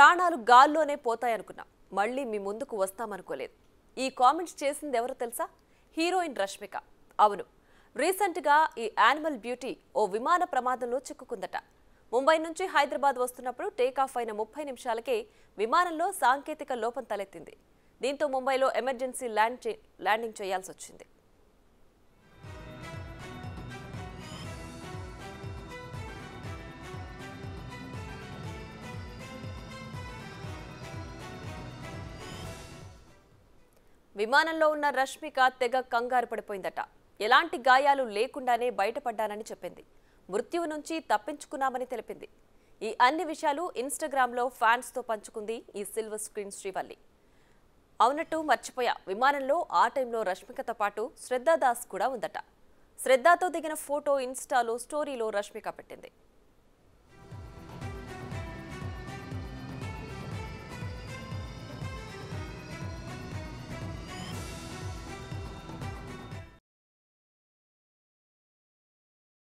ప్రాణాలు గాల్లోనే పోతాయనుకున్నా మళ్ళీ మీ ముందుకు వస్తామనుకోలేదు. ఈ కామెంట్స్ చేసింది ఎవరో తెలుసా? హీరోయిన్ రష్మిక. అవును, రీసెంట్గా ఈ యానిమల్ బ్యూటీ ఓ విమాన ప్రమాదంలో చిక్కుకుందట. ముంబై నుంచి హైదరాబాద్ వస్తున్నప్పుడు టేకాఫ్ అయిన 30 నిమిషాలకే విమానంలో సాంకేతిక లోపం తలెత్తింది. దీంతో ముంబైలో ఎమర్జెన్సీ ల్యాండింగ్ చేయాల్సి వచ్చింది. విమానంలో ఉన్న రష్మిక తెగ కంగారు పడిపోయిందట. ఎలాంటి గాయాలు లేకుండానే బయటపడ్డానని చెప్పింది. మృత్యువు నుంచి తప్పించుకున్నామని తెలిపింది. ఈ అన్ని విషయాలు ఇన్స్టాగ్రామ్లో ఫ్యాన్స్తో పంచుకుంది ఈ సిల్వర్ స్క్రీన్ శ్రీవల్లి. అవునట్టు మర్చిపోయా, విమానంలో ఆ టైంలో రష్మికతో పాటు శ్రద్ధాదాస్ కూడా ఉందట. శ్రద్ధతో దిగిన ఫోటో ఇన్స్టాలో స్టోరీలో రష్మిక పెట్టింది.